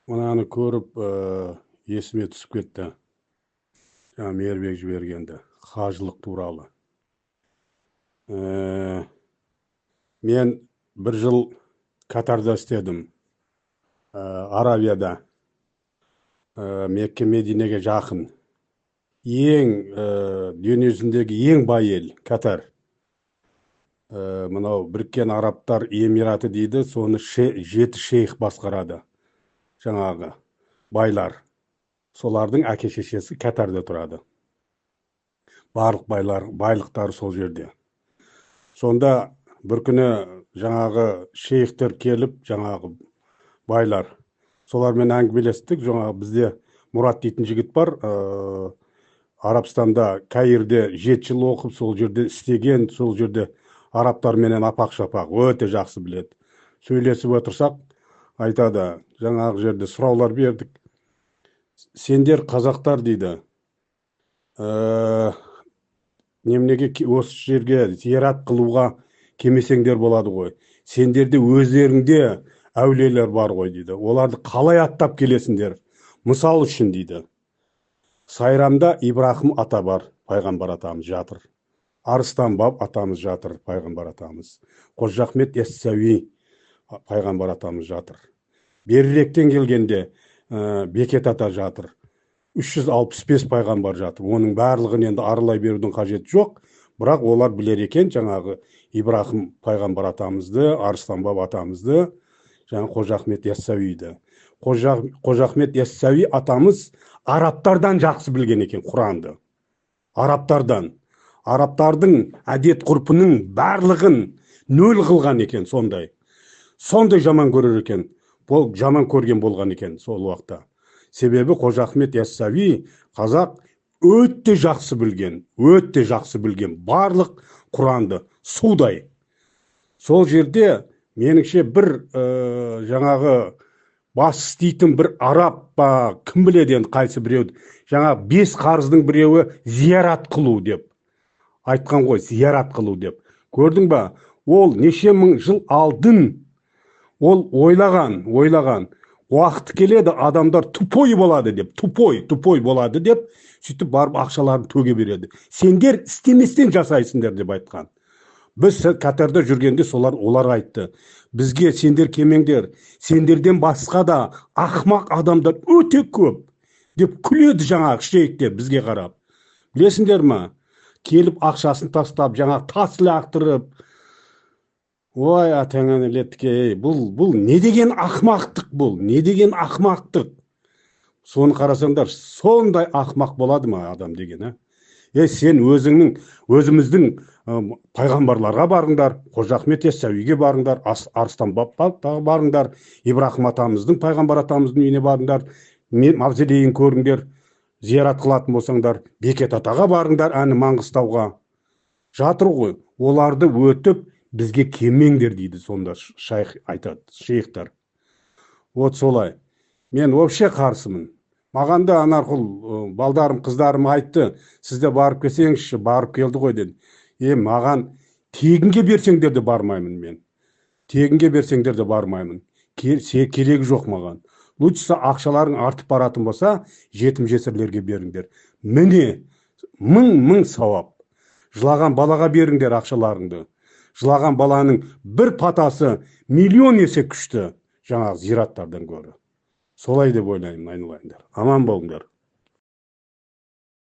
Мынаны көріп, есіме түсіп кетті. Жаңа Мейірбек жібергенді. Қажылық туралы. Мен бір жыл Катарда істедім. Аравияда. Мекке Мединеге жақын. Дүниежүзіндегі ең бай ел Катар. Мынау Біріккен Арабтар Эмираты дейді, соны 7 шейх басқарады. Жаңағы байлар. Солардың әке-шешесі Катарда тұрады. Барлық байлықтары сол жерде. Сонда бір күні жаңағы шейхтер келіп, жаңағы байлар. Солармен әңгімелестік. Жаңағы бізде Мұрат дейтін жігіт бар. Арабстанда, Каирде 7 жыл оқып, сол жерде істеген, сол жерде арабтарменен апақ-шапақ өте жақсы біледі. Сөйлесіп отырсақ, айтады, жаңағы жерде сұраулар бердік. Сендер қазақтар дейді, немнеге осы жерге зиярат қылуға келмесеңдер болады ғой. Сендерде өздеріңде әулиелер бар ғой дейді. Оларды қалай аттап келесіңдер? Мысал үшін дейді. Сайрамда Ибрахим ата бар, пайғамбар атамыз жатыр. Арыстан баб атамыз жатыр, пайғамбар атамыз. Қожа Ахмет Яссауи пайғамбар атамыз жатыр. Беріректен келгенде Бекет ата жатыр. 365 пайғамбар жатыр. Оның барлығын енді аралай берудің қажеті жоқ. Бірақ олар білер екен, жаңағы Ибрахим пайғамбар атамызды, Арыстан баб атамызды, жаңағы Қожа Ахмет Яссауиді. Қожа Ахмет Яссауи атамыз арабтардан жақсы білген екен Құранды. Арабтардың әдет ғұрпының барлығын нөл қылған екен сондай. Сондай жаман көрер екен. Бұл жаман көрген болған екен сол уақытта. Себебі Қожа Ахмет Яссауи қазақ өте жақсы білген барлық Құранды судай. Сол жерде меніңше бір жаңағы бас істейтін бір араб па, кім біледі енді қайсы біреу, жаңағы 5 қарыздың біреуі зиярат қылу деп айтқан ғой, зиярат қылу деп. Көрдің ба? Ол неше мың жыл алдын ол ойлаған. Уақыт келеді, адамдар тупой болады деп, тупой болады деп, сөйтіп барып ақшаларын төге береді. Сендер істеместен жасайсыңдар деп айтқан. Біз Катарда жүргенде олар айтты. Бізге сендер кемеңдер, сендерден басқа да ақмақ адамдар өте көп деп күледі жаңағы шейхтер бізге қарап. Білесіңдер ма? Келіп ақшасын тастап, жаңағы тас лақтырып, ой, атаңаны летке, бұл не деген ақмақтық бұл? Не деген ақмақтық? Соны қарасаңдар, сондай ақмақ болады ма адам деген, сен өзіміздің пайғамбарларға барыңдар, Қожа Ахмет Яссауиге барыңдар, Арыстан бабқа барыңдар, Ибрахим атамыздың, пайғамбар атамыздың үйіне барыңдар, мавзолейін көріңдер, зиярат қылатын болсаңдар, Бекет атаға барыңдар, Маңғыстауға. Жатыр ғой, оларды өтіп бізге келмеңдер дейді сонда шайх айтады, шейхтар. Вот солай. Мен вообще қарсымын. Маған да анарқұл балдарым, қыздарым айтты, сізде барып келсеңізші, барып келді ғой деді. Маған тегінге берсеңдер де бармаймын мен. Тегінге берсеңдер де бармаймын. Керегі жоқ маған. Лучше ақшаларың артып баратын болса, жетім жесірлерге беріңдер. Міне, мың сауап. Жылаған балаға беріңдер ақшаларыңды. Жылаған баланың бір патасы миллион есе күшті жаңағы зираттардан көрі. Солай деп ойлаймын, айналайындар. Аман болыңдар.